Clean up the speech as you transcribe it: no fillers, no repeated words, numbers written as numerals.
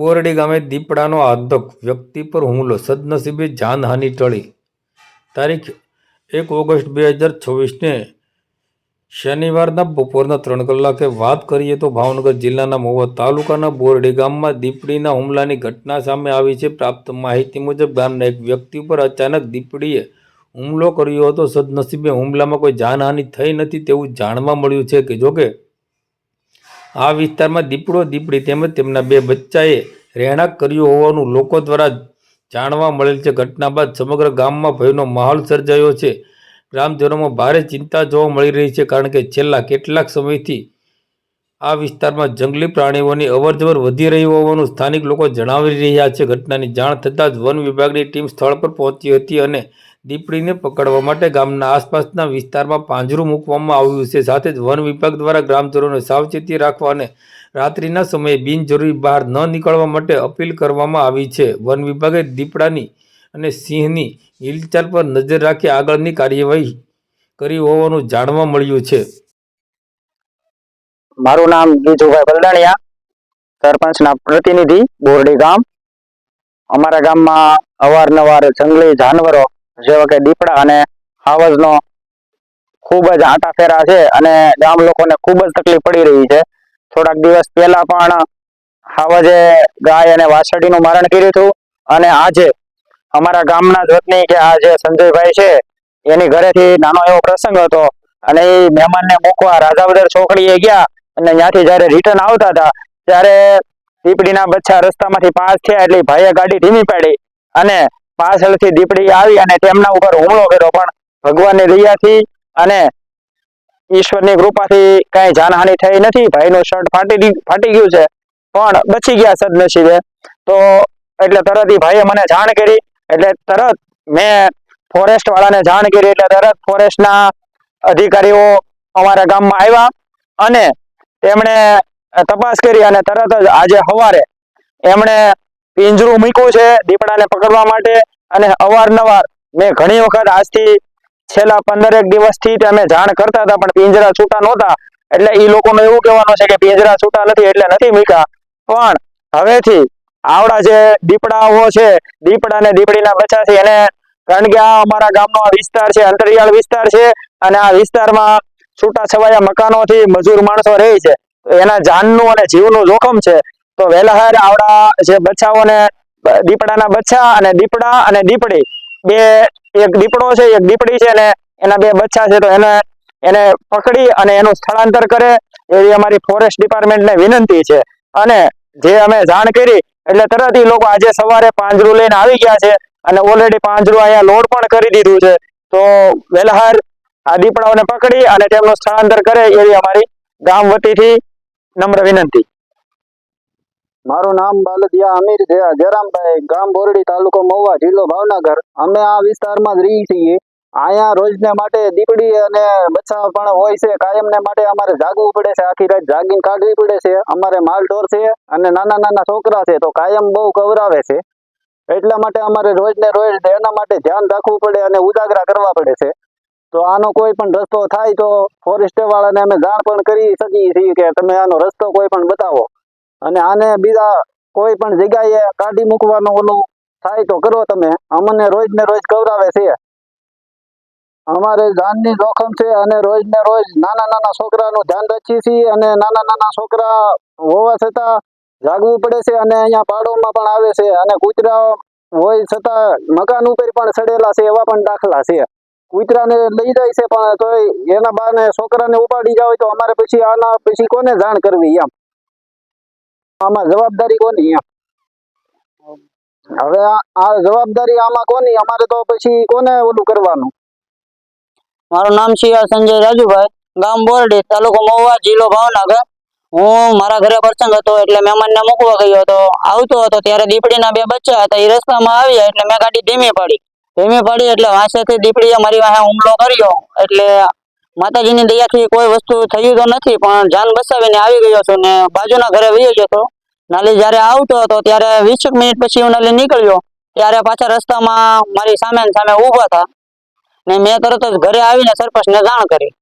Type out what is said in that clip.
બોરડી ગામે દીપડાનો આતંક, વ્યક્તિ પર હુમલો, સદનસીબે જાનહાનિ ટળી. તારીખ 1 ઓગસ્ટ 2026ને શનિવારના બપોરના 3 કલાકે વાત કરીએ તો ભાવનગર જિલ્લાના મહુવા તાલુકાના બોરડી ગામમાં દીપડીના હુમલાની ઘટના સામે આવી છે. પ્રાપ્ત માહિતી મુજબ ગામના એક વ્યક્તિ ઉપર અચાનક દીપડીએ હુમલો કર્યો હતો. સદનસીબે હુમલામાં કોઈ જાનહાનિ થઈ નથી તેવું જાણવા મળ્યું છે કે જોકે આ વિસ્તારમાં દીપડો, દીપડી તેમજ તેમના 2 બચ્ચાએ રહેણાંક કર્યું હોવાનું લોકો દ્વારા જાણવા મળેલ છે. ઘટના બાદ સમગ્ર ગામમાં ભયનો માહોલ સર્જાયો છે. ગ્રામજનોમાં ભારે ચિંતા જોવા મળી રહી છે, કારણ કે છેલ્લા કેટલાક સમયથી આ વિસ્તારમાં જંગલી પ્રાણીઓની અવરજવર વધી રહી હોવાનું સ્થાનિક લોકો જણાવી રહ્યા છે. ઘટનાની જાણ થતાં જ વન વિભાગની ટીમ સ્થળ પર પહોંચી હતી અને દીપડીને પકડવા માટે ગામના આસપાસના વિસ્તારમાં પાંજરું મૂકવામાં આવ્યું છે. સાથે જ વન વિભાગ દ્વારા ગ્રામજનોને સાવચેતી રાખવા અને રાત્રિના સમયે બિનજરૂરી બહાર ન નીકળવા માટે અપીલ કરવામાં આવી છે. વન વિભાગે દીપડાની અને સિંહની હિલચાલ પર નજર રાખી આગળની કાર્યવાહી કરી હોવાનું જાણવા મળ્યું છે. મારું નામ ગીજુભાઈ બલદાણિયા, સરપંચના પ્રતિનિધિ, બોરડી ગામ. અમારા ગામમાં અવારનવાર જંગલી જાનવરો જેવા કે દીપડા અને હાવજનો ખૂબ જ આટાફેરા છે અને ગામ લોકોને ખૂબ જ તકલીફ પડી રહી છે. થોડાક દિવસ પહેલા પણ હાવજે ગાય અને વાછરડીનું મારણ કર્યું હતું અને આજે અમારા ગામના જ વતની કે આ જે સંજયભાઈ છે એની ઘરેથી નાનો એવો પ્રસંગ હતો અને એ મહેમાનને મૂકવા રાજાવદર ચોકડીએ ગયા અને ત્યાંથી જયારે રિટર્ન આવતા હતા ત્યારે દીપડીના બચ્ચા રસ્તામાંથી પાસ થયા એટલે ભાઈએ ગાડી ધીમી પાડી અને પાછળથી દીપડી આવી અને તેમના ઉપર હુમલો કર્યો. પણ ભગવાનની દયાથી અને ઈશ્વરની કૃપાથી કઈ જાનહાનિ થઈ નથી. ભાઈનું શર્ટ ફાટી ગયું છે પણ બચી ગયા સદનસીબે. તો એટલે તરત ભાઈએ મને જાણ કરી એટલે તરત મેં ફોરેસ્ટ વાળાને જાણ કરી એટલે તરત ફોરેસ્ટના અધિકારીઓ અમારા ગામમાં આવ્યા અને તેમણે તપાસ કરી અને તરત જ આજે સવારે એમણે પિંજરું મૂક્યું છે દીપડાને પકડવા માટે. અને અવારનવાર મેં ઘણી વખત આજથી છેલ્લા 15 દિવસથી અમે જાણ કરતા હતા પણ પિંજરા છૂટા નહોતા. એટલે એ લોકોનું એવું કહેવાનું છે કે પિંજરા છૂટા નથી એટલે નથી મૂક્યા. પણ હવેથી આવડા જે દીપડાઓ છે, દીપડા ને દીપડીના બચ્ચા છે એને, કારણ કે આ અમારા ગામનો વિસ્તાર છે, અંતરિયાળ વિસ્તાર છે અને આ વિસ્તારમાં છૂટા છવાયા મકાનોથી મજૂર માણસો રહે છે, એના જાનનું અને જીવનું જોખમ છે. તો વહેલાહાર આવડા જે બચ્ચાઓને, દીપડાના બચ્ચા અને દીપડા અને દીપડી બે, એક દીપડો છે એક દીપડી છે અને એના 2 બચ્ચા છે, તો એને પકડી અને એનું સ્થળાંતર કરે એવી અમારી ફોરેસ્ટ ડિપાર્ટમેન્ટને વિનંતી છે. અને જે અમે જાણ કરી એટલે તરત એ લોકો આજે સવારે પાંજરું લઈને આવી ગયા છે અને ઓલરેડી પાંજરું અહીંયા લોડ પણ કરી દીધું છે. તો વહેલાહાર આ દીપડાઓને પકડી અને તેમનું સ્થળાંતર કરે એવી અમારી ગામ વતીથી નમ્ર વિનંતી. મારું નામ બાલદિયા અમીર જયરામભાઈ, ગામ બોરડી, તાલુકો મહુવા, જિલ્લો ભાવનગર. અમે આ વિસ્તારમાં જ રહી છીએ. અહીંયા રોજને માટે દીપડી અને બચ્ચા પણ હોય છે. કાયમને માટે અમારે જાગવું પડે છે, આખી રાત જાગીને કાઢવી પડે છે. અમારે માલઢોર છે અને નાના નાના છોકરા છે તો કાયમ બહુ કવરાવે છે. એટલા માટે અમારે રોજને રોજ એના માટે ધ્યાન રાખવું પડે અને ઉજાગરા કરવા પડે છે. તો આનો કોઈ પણ રસ્તો થાય તો ફોરેસ્ટ વાળાને અમે જાણ પણ કરી શકીએ છીએ કે તમે આનો રસ્તો કોઈ પણ બતાવો અને આને બીજા કોઈ પણ જગ્યાએ કાઢી મૂકવાનું ઓલું થાય તો કરો. તમે અમને રોજ ને રોજ કવરાવે છે. અમારે જાનની જોખમ છે અને રોજ ને રોજ નાના નાના છોકરાનું ધ્યાન રાખીએ છીએ અને નાના નાના છોકરા હોવા છતાં જાગવું પડે છે. અને અહીંયા પાડોમાં પણ આવે છે અને કૂતરા હોય છતાં મકાન ઉપર પણ ચડેલા છે એવા પણ દાખલા છે. કૂતરાને લઈ જાય છે પણ તોય એના બાને છોકરાને ઉપાડી જાય તો અમારે પછી આના પછી કોને જાણ કરવી એમ, આમાં જવાબદારી કોની એમ. હવે આ જવાબદારી આમાં કોની, અમારે તો પછી કોને ઓલું કરવાનું. મારું નામ છે સંજય રાજુભાઈ, ગામ બોરડી, તાલુકો મહુવા, જિલ્લો ભાવનગર. હું મારા ઘરે પ્રસંગ હતો એટલે મહેમાનને મૂકવા ગયો હતો. આવતો હતો ત્યારે દીપડીના 2 બચ્ચા હતા, એ રસ્તામાં આવ્યા એટલે મેં ગાડી ધીમી પાડી એટલે વાંસેથી દીપડીએ મારી વાહે હુમલો કર્યો. એટલે માતાજીની દયાથી કોઈ વસ્તુ થયું તો નથી પણ જાન બચાવીને આવી ગયો છું ને બાજુના ઘરે વયો ગયો હતો. નાલી જયારે આવતો હતો ત્યારે 20 મિનિટ પછી હું નાલી નીકળ્યો ત્યારે પાછા રસ્તામાં મારી સામે ઉભા હતા ને મેં તરત જ ઘરે આવીને સરપંચને જાણ કરી.